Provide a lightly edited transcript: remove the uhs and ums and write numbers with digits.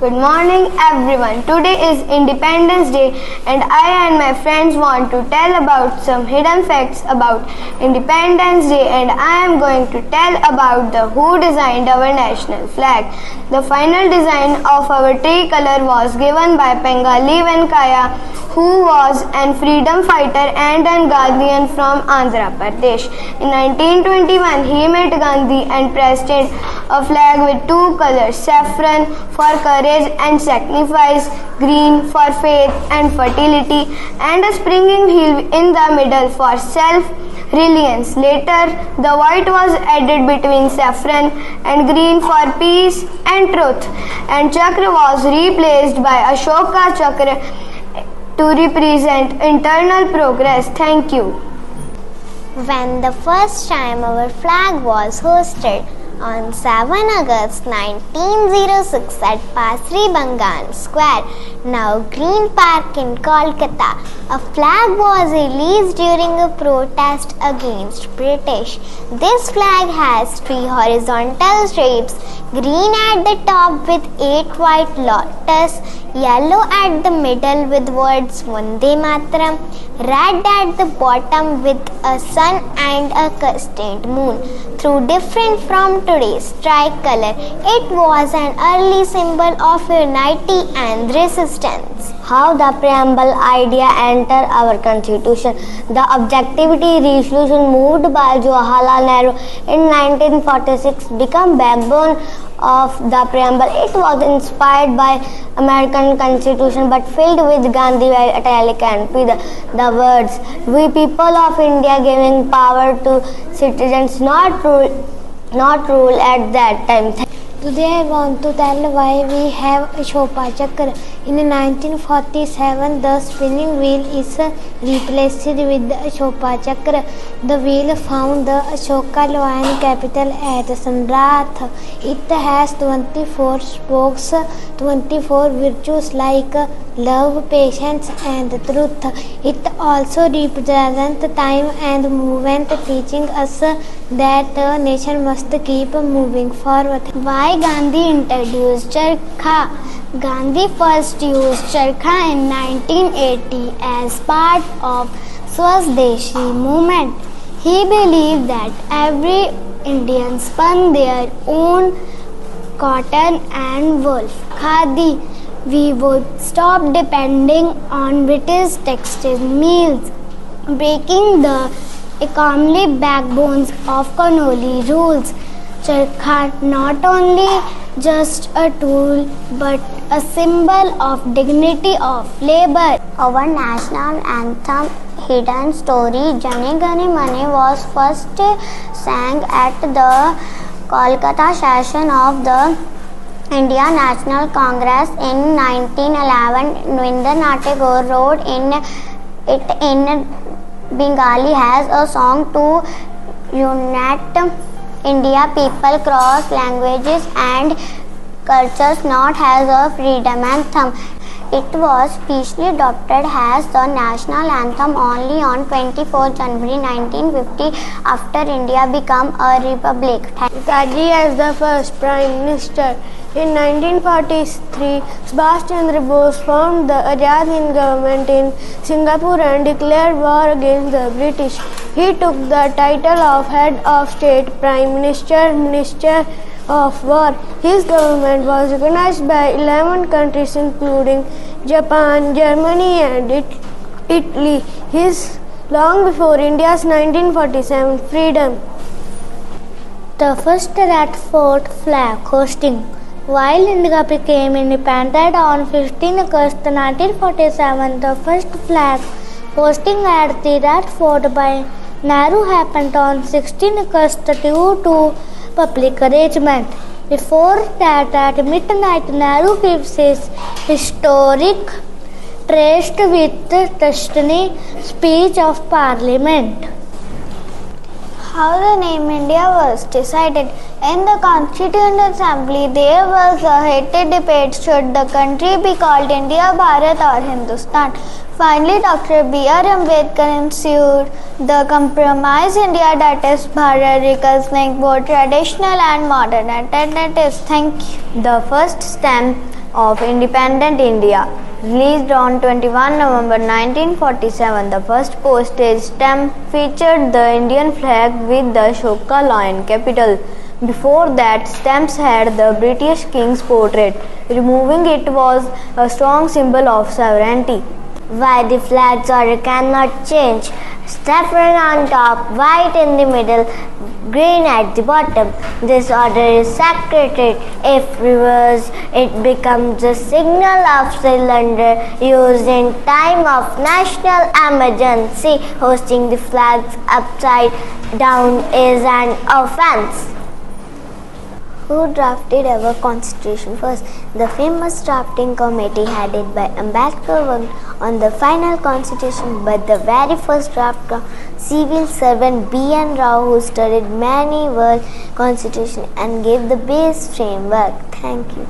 Good morning everyone. Today is Independence Day and I and my friends want to tell about some hidden facts about Independence Day, and I am going to tell about who designed our national flag. The final design of our tricolor was given by Bengali Venkaya, who was a freedom fighter and a Gandhian from Andhra Pradesh. In 1921 he met Gandhi and presented a flag with two colors, saffron for courage and sacrifice, green for faith and fertility, and a springing hill in the middle for self-reliance. Later, the white was added between saffron and green for peace and truth, and chakra was replaced by Ashoka chakra to represent internal progress. Thank you. When the first time our flag was hosted on 7 August 1906 at Pasri Bangan Square, now Green Park in Kolkata, a flag was released during a protest against British. This flag has 3 horizontal stripes, green at the top with 8 white lotus, yellow at the middle with words Vande Mataram, red at the bottom with a sun and a crescent moon. Though different from today's tricolor, it was an early symbol of unity and resistance. How the preamble idea entered our constitution. The objectivity resolution moved by Jawaharlal Nehru in 1946 became backbone of the preamble. It was inspired by American Constitution but filled with Gandhi italic and the words, "We people of India giving power to citizens, not rule at that time." Today I want to tell why we have Ashoka chakra. In 1947, the spinning wheel is replaced with the Ashoka chakra. The wheel found the Ashoka lion capital at Samrat. It has 24 spokes, 24 virtues like love, patience and truth. It also represents time and movement, teaching us that the nation must keep moving forward. Why Gandhi introduced charkha? Gandhi first used charkha in 1980 as part of Swadeshi movement. He believed that every Indian spun their own cotton and wool, khadi. We would stop depending on British textile mills, breaking the economic backbones of colonial rules. Charkha not only just a tool but a symbol of dignity of labor. Our national anthem, Hidden Story, Jane Gane Mane, was first sang at the Kolkata session of the Indian National Congress in 1911. Rabindranath Tagore wrote in Bengali as a song to unite India people cross languages and cultures, not as a freedom anthem. It was specially adopted as the national anthem only on 24 January 1950 after India became a republic. Netaji as the first Prime Minister. In 1943, Subhash Chandra Bose formed the Azad Hind government in Singapore and declared war against the British. He took the title of Head of State, Prime Minister, Minister of War. His government was recognized by 11 countries including Japan, Germany and Italy. His long before India's 1947 freedom. The first red fort flag hosting. While India became independent on 15 August 1947, the first flag hosting at the Red Fort by Nehru happened on 16 August due to public arrangement. Before that, at midnight, Nehru gives his historic traced with destiny speech of Parliament. How the name India was decided. In the Constituent Assembly, there was a heated debate should the country be called India, Bharat or Hindustan. Finally, Dr. B.R. Ambedkar issued the compromise India, that is Bharat, recognizing both traditional and modern alternatives. Thank you. The first stamp of independent India. Released on 21 November 1947, the first postage stamp featured the Indian flag with the Ashoka lion capital. Before that, stamps had the British King's portrait. Removing it was a strong symbol of sovereignty. Why the flag's order cannot change. Saffron on top, white in the middle, green at the bottom. This order is sacred. If reversed, it becomes a signal of surrender used in time of national emergency. Hosting the flags upside down is an offense. Who drafted our constitution first? The famous drafting committee headed by Ambedkar worked on the final constitution, but the very first draft civil servant B.N. Rao, who studied many world constitutions and gave the base framework. Thank you.